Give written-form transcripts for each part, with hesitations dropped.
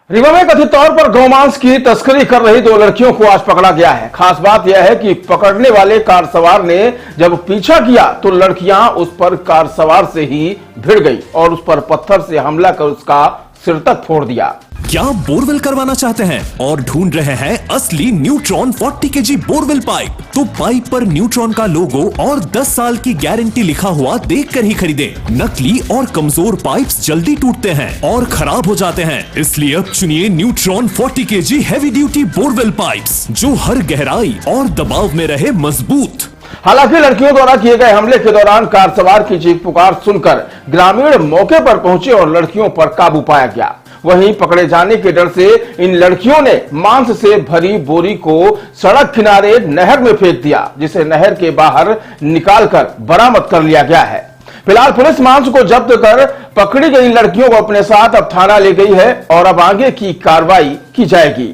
रीवा में कथित तौर पर गौमांस की तस्करी कर रही दो लड़कियों को आज पकड़ा गया है। खास बात यह है कि पकड़ने वाले कार सवार ने जब पीछा किया तो लड़कियां उस पर कार सवार से ही भिड़ गई और उस पर पत्थर से हमला कर उसका सिर तक फोड़ दिया। क्या बोरवेल करवाना चाहते हैं और ढूंढ रहे हैं असली न्यूट्रॉन 40 केजी बोरवेल पाइप? तो पाइप पर न्यूट्रॉन का लोगो और 10 साल की गारंटी लिखा हुआ देखकर ही खरीदें। नकली और कमजोर पाइप्स जल्दी टूटते हैं और खराब हो जाते हैं, इसलिए अब चुनिए neutron 40 KG heavy duty borewell pipes, जो हर गहराई और दबाव में रहे मजबूत। हालांकि लड़कियों द्वारा किए गए हमले के दौरान कार सवार की चीख पुकार सुनकर ग्रामीण मौके पर पहुंचे और लड़कियों पर काबू पाया गया। वहीं पकड़े जाने के डर से इन लड़कियों ने मांस से भरी बोरी को सड़क किनारे नहर में फेंक दिया, जिसे नहर के बाहर निकालकर बरामद कर लिया गया है। फिलहाल पुलिस मांस को जब्त कर पकड़ी गई लड़कियों को अपने साथ अब थाना ले गई है और अब आगे की कार्रवाई की जाएगी।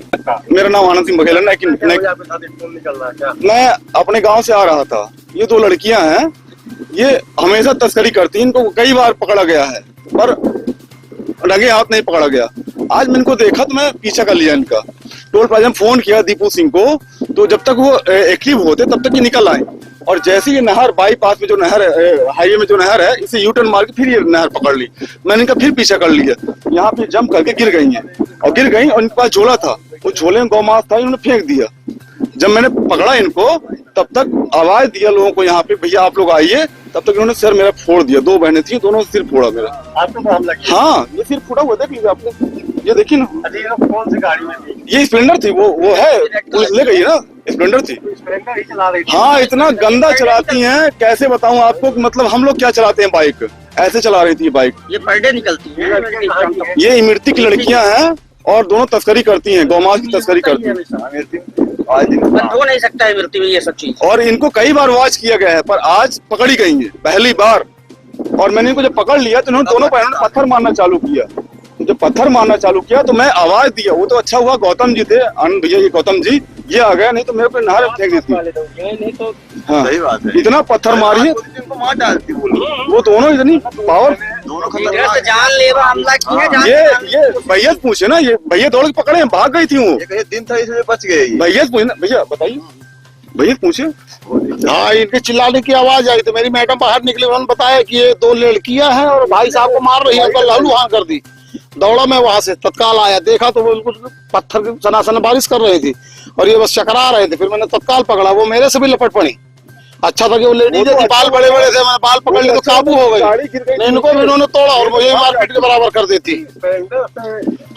मेरा नाम आनंद सिंह बघेल है। मैं अपने गांव से आ रहा था। ये दो लड़कियां हैं, ये हमेशा तस्करी करती हैं। इनको कई बार पकड़ा गया है पर रंगे हाथ नहीं पकड़ा गया। आज मैं इनको देखा तो मैं पीछा कर लिया इनका। टोल प्लाजा में फोन किया दीपू सिंह को, तो जब तक वो एक्टिव होते तब तक ये निकल आए। और जैसे ये नहर बाईपास में जो नहर हाईवे में जो नहर है, इसे यूटर्न मार के फिर ये नहर पकड़ ली। मैंने इनका फिर पीछा कर लिया। यहाँ पे जंप करके गिर गई हैं और गिर गई और इनके पास झोला था, वो झोले में गौमांस था, इन्होंने फेंक दिया। जब मैंने पकड़ा इनको तब तक आवाज दिया लोगों को यहाँ पे, भैया आप लोग आइए, तब तक इन्होंने सिर मेरा फोड़ दिया। दो बहनें थी, दोनों सिर फोड़ा मेरा। हाँ, ये सिर फोड़ा हुआ, देख लीजिए आपने, ये देखिए ना। कौन सी गाड़ी में थी? ये स्प्लेंडर थी, वो है, पुलिस ले गई ना, स्प्लेंडर थी। स्प्लेंडर ही चला रही थी। हाँ, इतना गंदा चलाती हैं, कैसे बताऊं आपको कि मतलब हम लोग क्या चलाते हैं बाइक, ऐसे चला रही थी बाइक। ये पर डे निकलती है। ये इमरती की लड़कियां हैं और दोनों तस्करी करती हैं, गौमांस की तस्करी करती हैं। हो नहीं सकता है इमरती में ये सब चीज। और इनको कई बार वॉच किया गया है पर आज पकड़ी गई है पहली बार। और मैंने इनको जब पकड़ लिया तो इन्होंने दोनों पैरों में पत्थर मारना चालू किया। जब पत्थर मारना चालू किया तो मैं आवाज दिया। वो तो अच्छा हुआ गौतम जी थे, आनंद भैया, ये गौतम जी ये आ गया, नहीं तो मेरे को नहर फेंक देती। हाँ, सही बात है। इतना पत्थर मारी है, मार डालती वो दोनों, इतनी पावर। जानलेवा हमला किया। ये भैया पूछे ना, ये भैया दौड़ के पकड़े, भाग गई थी वो। दिन था इसलिए बच गए। भैया पूछे ना, भैया बताइए, भैया पूछे। हाँ, इनके चिल्लाने की आवाज आई तो मेरी मैडम बाहर निकली। उन्होंने बताया कि ये दो लड़कियां हैं और भाई साहब को मार रही है, तो लहूलुहान कर दी। दौड़ा मैं वहां से, तत्काल आया, देखा तो वो बिल्कुल पत्थर की सनासना बारिश कर रही थी और ये बस चकरा रहे थे। फिर मैंने तत्काल पकड़ा, वो मेरे से भी लपट पड़ी। अच्छा था कि वो लेडीज है, बाल बड़े बड़े थे, मैं बाल पकड़ ली तो काबू हो गई। इनको भी इन्होंने तोड़ा और मुझे मारपीट के बराबर कर देती।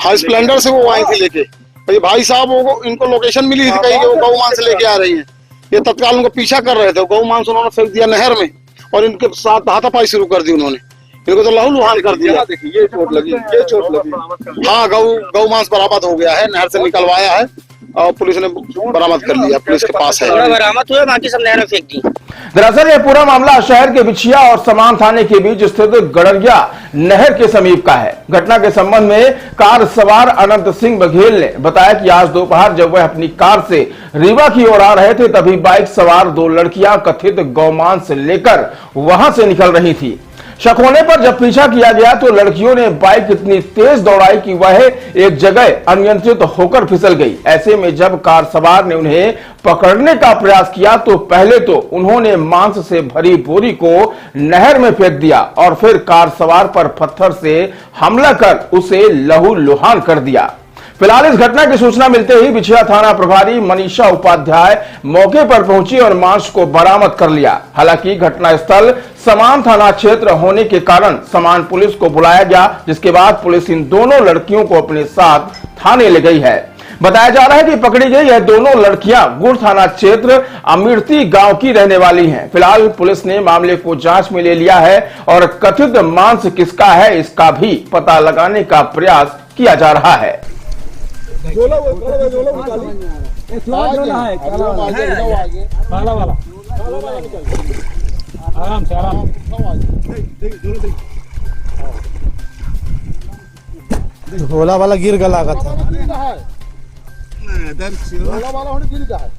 हाँ, स्प्लेंडर से वो आई थी लेके। भाई साहब वो इनको लोकेशन मिली थी कहीं, वो गौ मांस लेके आ रही है। ये तत्काल उनको पीछा कर रहे थे। गौ मांस उन्होंने फेंक दिया नहर में और इनके साथ हाथापाई शुरू कर दी उन्होंने। इनको तो लहूलुहान कर दिया। देखिए ये चोट लगी, ये चोट लगी। हाँ, गौ मांस बरामद हो गया है, नहर से निकलवाया है और पुलिस ने बरामद कर लिया, पुलिस के पास है। बरामद हुआ, बाकी सब नहर में फेंक दी। दरअसल यह पूरा मामला शहर के बिछिया और समान थाने के बीच स्थित गड़रिया नहर के समीप का है। घटना के संबंध में कार सवार अनंत सिंह बघेल ने बताया कि आज दोपहर जब वह अपनी कार से रीवा की ओर आ रहे थे, तभी बाइक सवार दो लड़कियां कथित गौमांस लेकर वहां से निकल रही थी। शक होने पर जब पीछा किया गया तो लड़कियों ने बाइक इतनी तेज दौड़ाई कि वह एक जगह अनियंत्रित होकर फिसल गई। ऐसे में जब कार सवार ने उन्हें पकड़ने का प्रयास किया तो पहले तो उन्होंने मांस से भरी बोरी को नहर में फेंक दिया और फिर कार सवार पर पत्थर से हमला कर उसे लहूलुहान कर दिया। फिलहाल इस घटना की सूचना मिलते ही बिछिया थाना प्रभारी मनीषा उपाध्याय मौके पर पहुंची और मांस को बरामद कर लिया। हालांकि घटनास्थल समान थाना क्षेत्र होने के कारण समान पुलिस को बुलाया गया, जिसके बाद पुलिस इन दोनों लड़कियों को अपने साथ थाने ले गई है। बताया जा रहा है कि पकड़ी गई यह दोनों लड़कियां गुड़ थाना क्षेत्र अमिर्ती गांव की रहने वाली हैं। फिलहाल पुलिस ने मामले को जांच में ले लिया है और कथित मांस किसका है इसका भी पता लगाने का प्रयास किया जा रहा है। आराम से आराम। झोला वाला गिर गला का था। झोला वाला होने गिर गया है।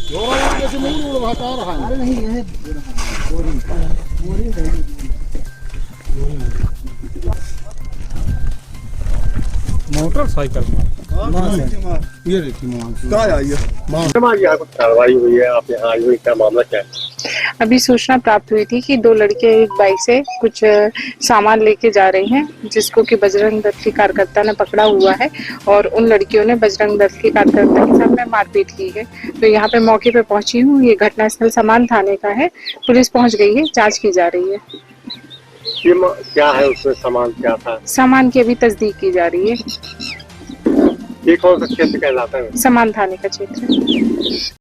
झोला वाला जैसे मुंह हटा रहा है। अरे नहीं है। बोरी मोटरसाइकिल ये देखिए कार्रवाई हुई है, आप यहाँ आई हुई, क्या मामला क्या है? अभी सूचना प्राप्त हुई थी कि दो लड़के एक बाइक से कुछ सामान लेके जा रहे हैं, जिसको कि बजरंग दल की कार्यकर्ता ने पकड़ा हुआ है और उन लड़कियों ने बजरंग दल की कार्यकर्ता के सामने मारपीट की है। तो यहाँ पे मौके पे पहुंची हूँ। ये घटनास्थल समान थाने का है, पुलिस पहुंच गई है, जांच की जा रही है। क्या है उसमें सामान, क्या था? सामान की अभी तस्दीक की जा रही है। ये कौन सा क्षेत्र कहलाता है? समान थाने का क्षेत्र।